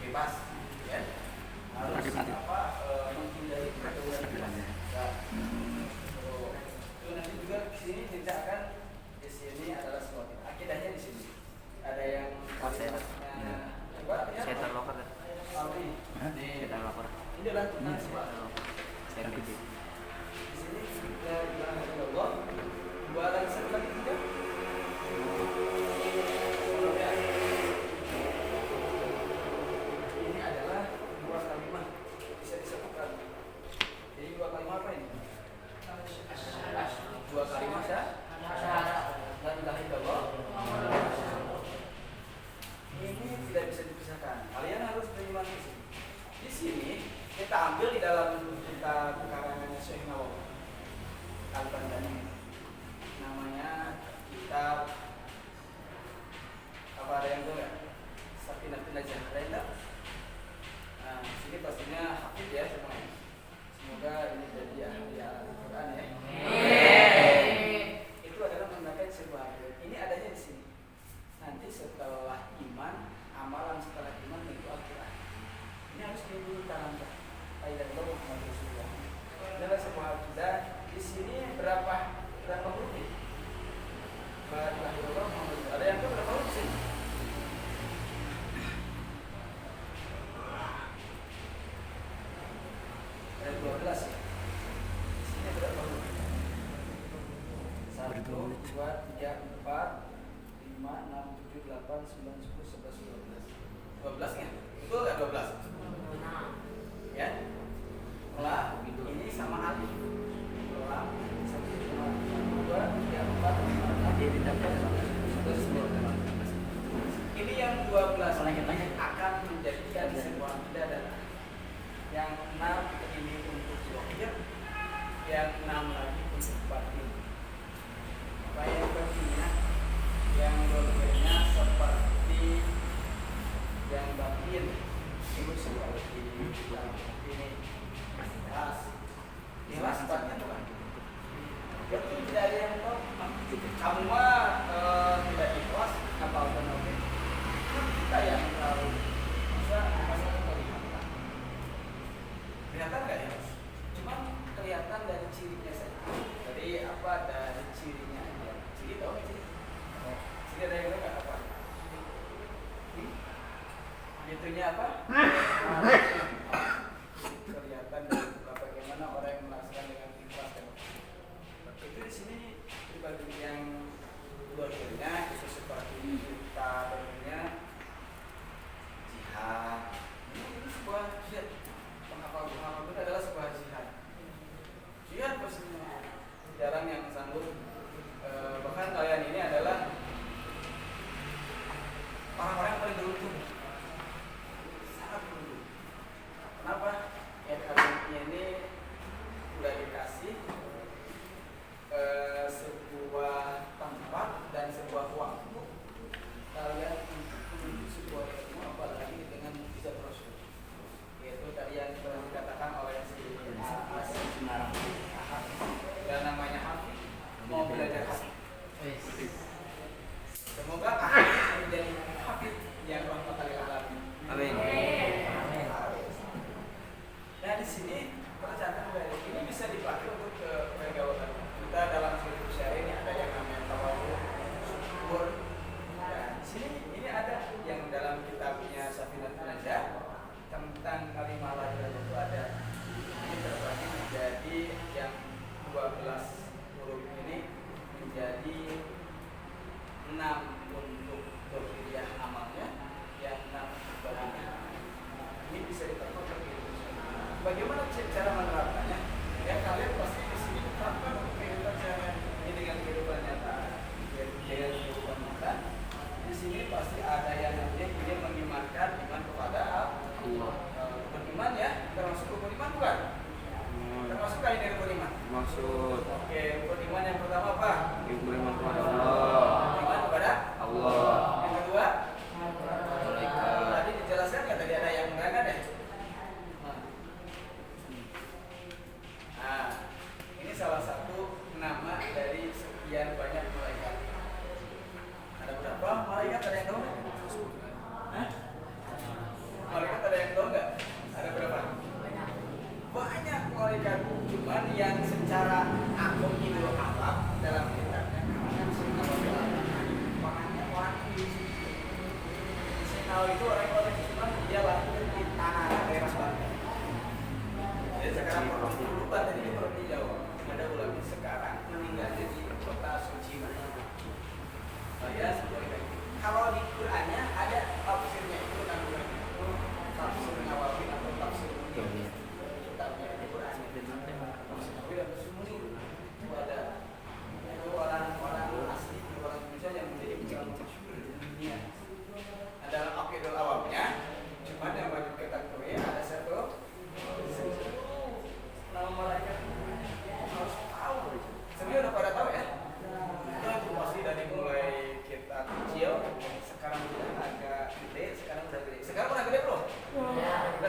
bebas, ya. Harus menghindari pergaulan. Itu nanti juga di sini diceritakan di sini adalah sebuah akidahnya di sini. Ada yang kalimatnya saya terlokar kan? Saya terlokar. Ini adalah tentang sebuah. Di sini kita bilang Allah dua alasan lagi juga. Ini adalah dua kalimat bisa disebutkan. Jadi dua kalimat apa ini? Dua kalimat ya. La ilaha illallah. Ini tidak bisa dipisahkan. Kalian harus beriman di sini. Di sini kita ambil di dalam kitab karangannya Syekh Nawawi Al-Bandani, namanya kitab apa, ada yang tahu nggak? Safinatul Najah, ada yang tahu? Nah, sini pastinya hafid ya semuanya. Semoga ini jadi ahli Al-Quran ya. Itu adalah menggunakan sebuah ayat. Ini adanya di sini. Nanti setelah iman, amalan setelah iman itu Al-Quran. Ini harus ditanamkan. Ayat Allah Muhammad Rasulullah. Ini adalah sebuah akidah. Di sini berapa huruf? Ada yang tahu berapa huruf di sini? Ada 12 ya. Di sini berapa huruf? 1, 2, 3, 4, 5, 6, 7, 8, 9, 10, 11, 12. 12 ya? Betul nggak 12? Ya? Lam ini sama alif. Lam 1, 2, 3, 4, 5, 6, 7, 8, 9, 10. Ini yang 12 akan menjadikan sebuah akidah dan yang 6 ini untuk zahir, yang 6 lagi untuk batin. Apa yang batinnya? Yang zahirnya seperti yang batin itu seperti yang ini ikhlas batin bukan? Itu tidak ada yang tahu. Kamu mah tidak ikhlas apa benar? Kita yang tahu. Masa kelihatan? Kelihatan nggak ya? Cuma kelihatan dari cirinya saja. Jadi apa dari cirinya aja? Ciri tahu nggak ciri? Ciri ada yang nggak apa? Itunya apa? Kelihatan dari bagaimana orang yang melaksanakan dengan ikhlas. Itu di sini dibagi yang luarnya itu seperti kita dengarnya jihad. Ini sebuah jihad. Penghafal itu adalah sebuah jihad. Jihad pastinya jarang yang sanggup. Bahkan kalian ini adalah orang-orang yang paling beruntung. Sangat beruntung. Kenapa? Ya kalian ini sudah dikasih sebuah tempat dan sebuah waktu kalian untuk menuju sebuah ilmu, apalagi dengan mukjizat Rasul. Yaitu tadi yang telah dikatakan oleh si Semarang. Dan namanya Hafid mau belajar Hafid. Semoga akhirnya menjadi Hafid yang rahmatan lil alamin. Amin. Nah di sini percakapan dari ini bisa dipakai untuk pergaulan kita dalam hidup sehari ini. Ada yang namanya tawadhu, syukur. Nah di sini ini ada yang dalam kitabnya Safinatul Najah tentang kalimat la ilaha illallah itu ada. Ini terbagi menjadi yang 12 huruf ini menjadi 6 untuk zahiriyah amalnya, yang 6 batinnya. Ini bisa diterapkan seperti itu. Bagaimana cara menerapkannya? Ya kalian pasti di sini terapkan untuk kehidupan sehari ini dengan kehidupan nyata. Dengan kehidupan nyata. Di sini pasti ada yang nanti ingin mengimankan iman kepada Allah. Beriman ya, termasuk beriman bukan? Termasuk kali dari beriman. Maksud. Oke, beriman yang pertama apa? Beriman kepada Allah. Beriman kepada Allah. Yang kedua? Malaikat. Tadi dijelaskan nggak tadi ada yang mengangan ya? Nah itu orang Islam dia lahir di tanah daerah Banten. Jadi sekarang dulu Banten ini provinsi Jawa. Ada ulama sekarang meninggalnya di kota suci Madinah. Ya seperti itu. Kalau di Qurannya ada tafsirnya itu namanya tafsir Nawawi atau tafsir Muni. Kitabnya di Qurannya. Nawawi dan Sumuni itu ada. Itu orang-orang asli, orang Indonesia yang menjadi ulama masyhur di dunia. Adalah aqidul awamnya. Cuma yang wajib kita ketahui ada satu nama malaikat harus tahu. Sebenarnya udah pada tahu ya. Itu pasti dari mulai kita kecil, sekarang udah agak gede, sekarang udah gede. Sekarang udah gede belum? Udah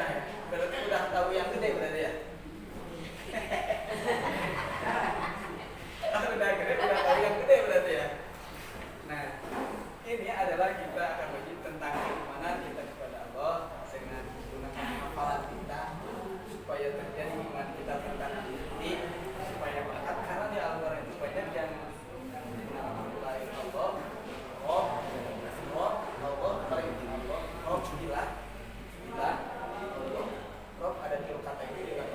ya. Berarti udah tahu yang gede berarti ya. Udah gede, udah tahu yang gede berarti ya. Nah, ini adalah kita akan wajib tentang keimanan kita kepada Allah dengan menggunakan hafalan kita supaya terjadi iman kita tentang hati supaya berkat karena di Al-Quran itu banyak yang mulai Allah paling tinggi Allah gila Rob ada di kata itu juga.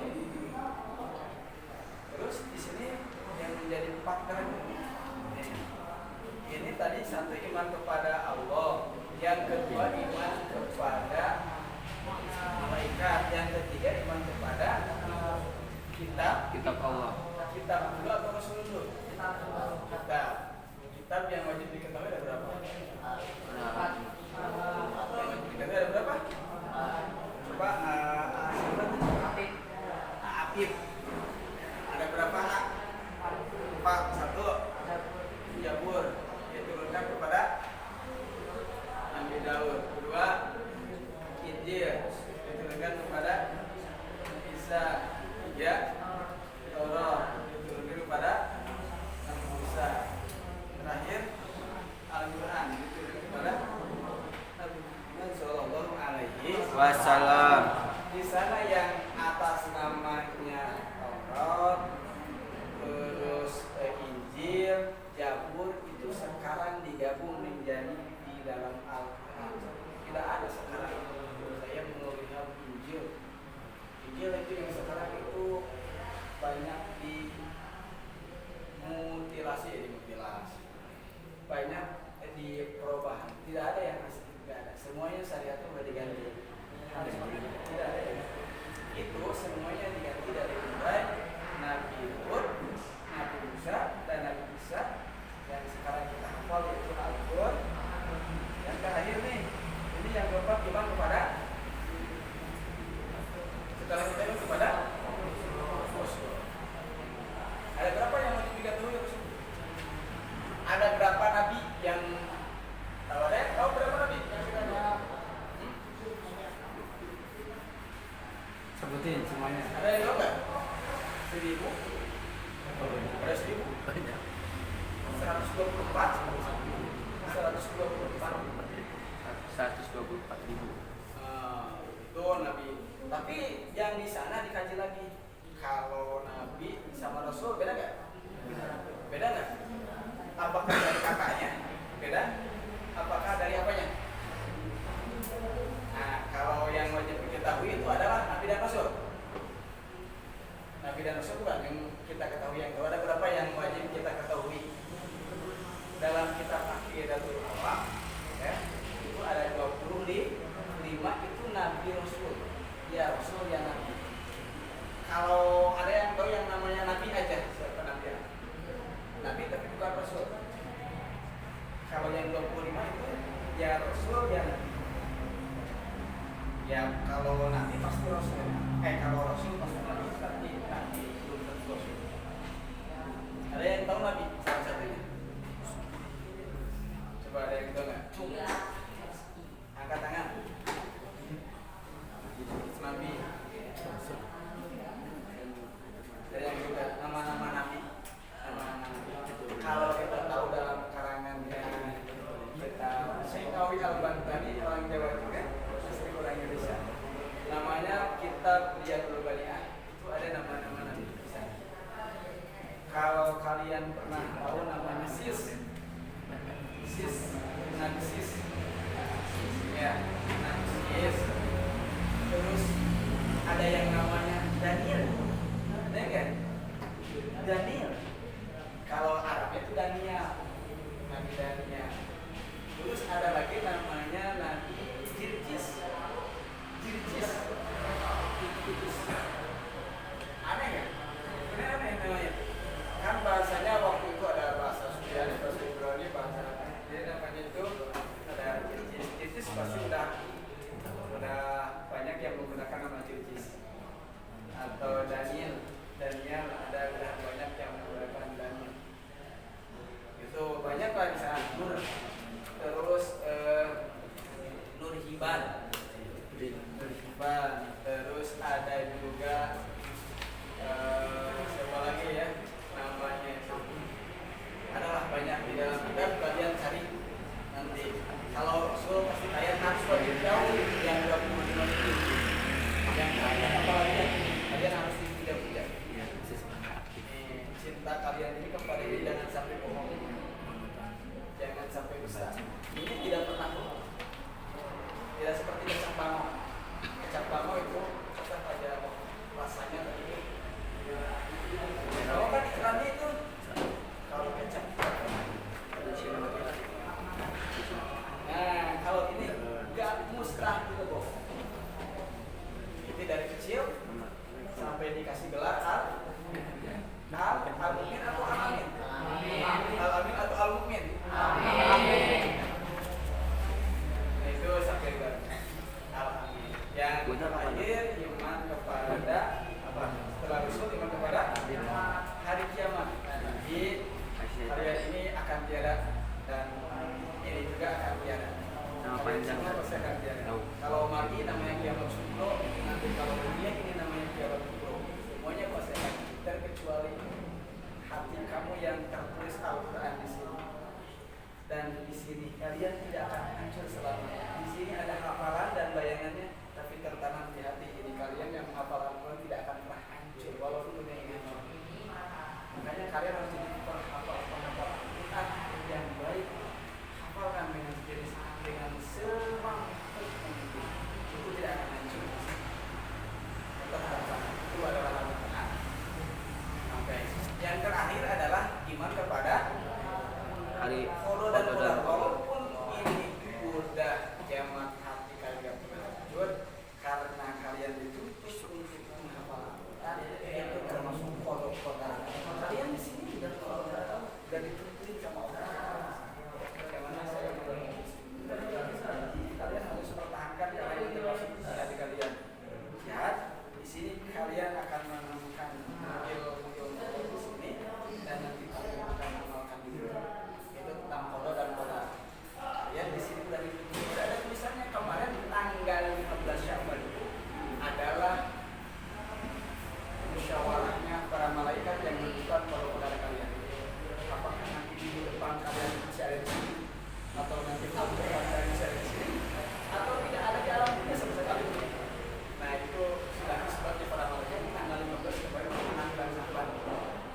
Terus di sini yang menjadi faktor ini tadi satu iman kepada Allah, yang kedua iman kepada malaikat, yang ketiga iman kepada kitab Allah. Kitab dulu atau Rasul dulu? Kitab yang wajib diketahui ada berapa? Yang wajib diketahui ada berapa? Coba Apip. Ada berapa A? 4. 1 Jabur diturunkan kepada Nabi Daud. 2 Injil diturunkan kepada Isa. 3 Taurat diturunkan kepada Nabi Musa. Terakhir Al-Quran diturunkan kepada Nabi Muhammad Sallallahu Alaihi Wasallam. Di sana yang atas namanya Taurat, terus Injil, Jabur itu sekarang digabung menjadi di dalam Al-Quran. Tidak ada sekarang saya melihat Injil itu yang sekarang itu banyak dimutilasi, banyak di perubahan. Tidak ada yang asli, tidak ada. Semuanya syariat itu sudah diganti. Tidak ada yang itu semuanya diganti dari mulai Nabi Hud, Nabi Musa dan Nabi Isa yang sekarang kita hafal yaitu Al-Qur'an. Yang terakhir nih, ini yang keempat iman kepada setelah kita iman kepada Rasul. Ada berapa yang wajib diketahui Rasul? Ada berapa nabi yang tahu ada? Tahu berapa nabi yang kita tahu? Sebutin semuanya. Ada yang tahu nggak? 1000? Ada 1000? Banyak. 124? 124.000. Itu nabi. Tapi yang di sana dikaji lagi. Kalau nabi sama rasul beda nggak? Beda nggak? Apakah dari kakaknya? Beda? Apakah dari apanya? Nah, kalau yang wajib diketahui itu adalah nabi dan rasul. Nabi dan rasul bukan yang kita ketahui yang itu. Ada berapa yang wajib kita ketahui? Dalam kitab Aqidatul Awam, ya, itu ada 25 itu nabi rasul. Ya rasul ya nabi. Kalau ada yang tahu yang namanya nabi aja, siapa nabi? Nabi tapi bukan rasul. Kalau yang 25 itu ya rasul ya nabi. Ya kalau nabi pasti rasul. Kalau rasul pasti nabi, tapi nabi belum tentu rasul. Ada yang tahu nabi salah satunya? Coba ada yang tahu nggak? Angkat tangan. Nabi. Ada yang juga nama-nama nabi. Kalau kita tahu dalam karangannya kita Syekhawi Al-Bantani orang Jawa juga, asli orang Indonesia. Namanya Kitab Riyadul Bali'ah. Itu ada nama-nama nabi. Kalau kalian pernah tahu namanya Sis, Nabi Sis Daniel. Kalau Arabnya itu Daniel, Nabi Daniel. Terus ada lagi namanya Nabi Jirjis. Aneh ya? Ini aneh namanya. Kan bahasanya waktu itu ada bahasa Suriani, bahasa Ibrani, bahasa jadi namanya itu ada Jirjis. Jirjis pasti udah banyak yang menggunakan nama Jirjis. Atau Daniel ada udah banyak yang menggunakan Daniel. Itu banyak lah di sana. Nur. Terus Nurhiban. Terus ada juga siapa lagi ya namanya itu, adalah banyak di dalam kitab. Kalian cari nanti. Kalau Rasul pasti kalian harus bagi tahu yang 25 itu yang kalian apalagi kalian harus puja. Cinta kalian ini kepada dia jangan sampai bohong, jangan sampai dusta. Ini tidak pernah bohong, tidak seperti kecap bango itu tetap aja rasanya tadi. Kalau kan iklannya itu kalau kecap. Nah kalau ini nggak mustahil bohong. Ini dari kecil sampai dikasih gelar Al-Mumin atau Al-Amin? Al-Amin atau Al-Mumin? Amin. Nah, itu sampai gelar Al-Amin. Yang terakhir iman kepada apa? Setelah Rasul iman kepada hari kiamat. Jadi kalian ini akan tiada dan ini juga akan tiada. Kalau mati namanya kiamat sukro, nanti kalau dunia ini namanya kiamat sukro. Semuanya pasti akan terkecuali hati kamu yang tertulis Al-Quran di sini. Dan di sini kalian tidak akan hancur selamanya. Di sini ada hafalan dan bayangannya, tapi tertanam di hati ini kalian yang menghafal Al-Quran tidak akan pernah hancur walaupun dunia ini. Makanya kalian harus jadi penghafal Al-Quran yang baik. Hafalkan dengan semampu mungkin. Itu tidak akan hancur. Tetap tertanam. Itu adalah Al-Quran. Sampai yang terakhir adalah iman kepada hari Qadar dan Qadar. Walaupun ini udah kiamat hati kalian pernah hancur karena kalian dituntut untuk menghafal Al-Quran, itu termasuk Qadar. Kalian di sini sudah dituntut sama Allah. Bagaimana saya kalian harus pertahankan apa yang termasuk di hati kalian. Lihat di sini kalian akan menemukan ilmu-ilmu di sini dan nanti kalian akan amalkan juga. Itu tentang Qadar dan Qadar. Kalian di sini sudah ada tulisannya kemarin tanggal 15 Syawal itu adalah musyawarahnya para malaikat yang menentukan kalau saudara kalian. Apakah nanti di depan kalian bisa ada di sini atau nanti di depan kalian bisa ada di sini atau tidak ada di alam dunia sama sekali. Nah itu sudah disebutnya para malaikat tanggal 15 kemarin menanggal Syawal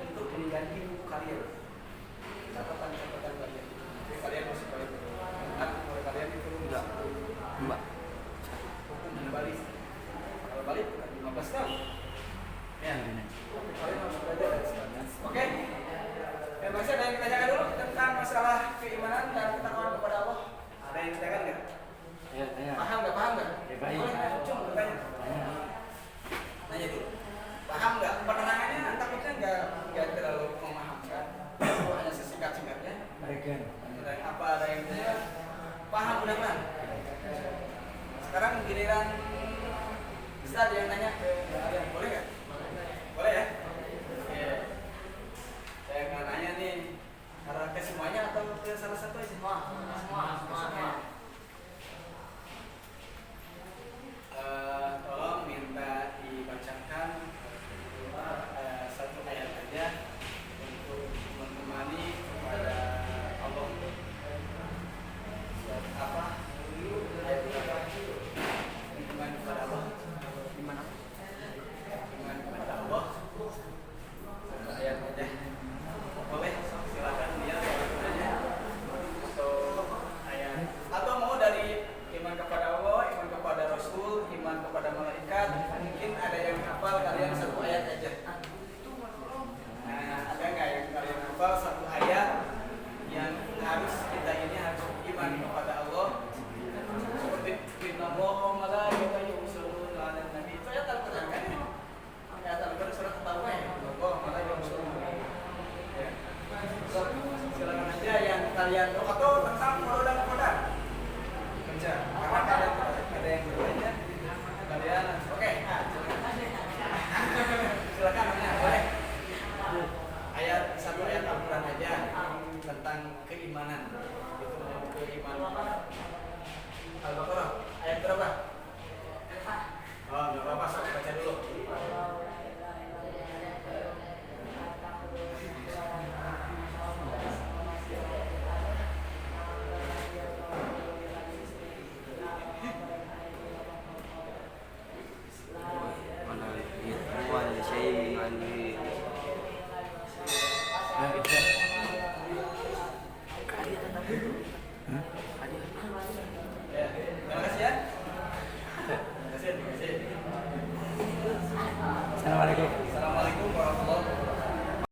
untuk mengganti buku kalian, catatan kalian. Jadi kalian masih baik. Kalau kalian itu enggak hukum balik. Kalau balik bukan 15 tahun. Ya, kalian harus belajar dari sekarang. Oke. Masih ada yang ditanyakan dulu tentang masalah keimanan dan ketakwaan kepada Allah? Ada yang ditanyakan nggak? Ya. Paham nggak? Ya, boleh, cuma bertanya. Nanya dulu. Paham nggak? Penerangannya takutnya nggak terlalu memahamkan. Hanya sesingkat-singkatnya. Apa ada yang ditanyakan? Paham mudah-mudahan. Sekarang giliran Ustaz yang nanya ke kalian, boleh nggak? Boleh ya? Oke. Saya akan nanya nih, karena ke semuanya atau ke salah satu aja? Semua. Tolong minta dibacakan satu ayat aja untuk menemani kepada Allah. Apa? Ayat berapa? Menemani kepada Allah. Gimana? Menemani kepada Allah. Satu ayat aja. Boleh? Silakan lihat ayat aja. Atau ayat Wa malaikatahu yusalluna 'alan nabi. Itu ayat Al-Qur'an kan? Ayat Al-Qur'an surat At-Taubah ya. Wa malaikatahu yusalluna. Ya. So, silakan aja yang kalian atau tentang produk-produk kerja. Karena kalian ada yang bertanya, kalian oke. Silakan boleh. Ayat satu ayat Al-Qur'an aja tentang keimanan. Itu keimanan. Al-Baqarah ayat berapa? Oh, enggak apa-apa, sok baca dulu.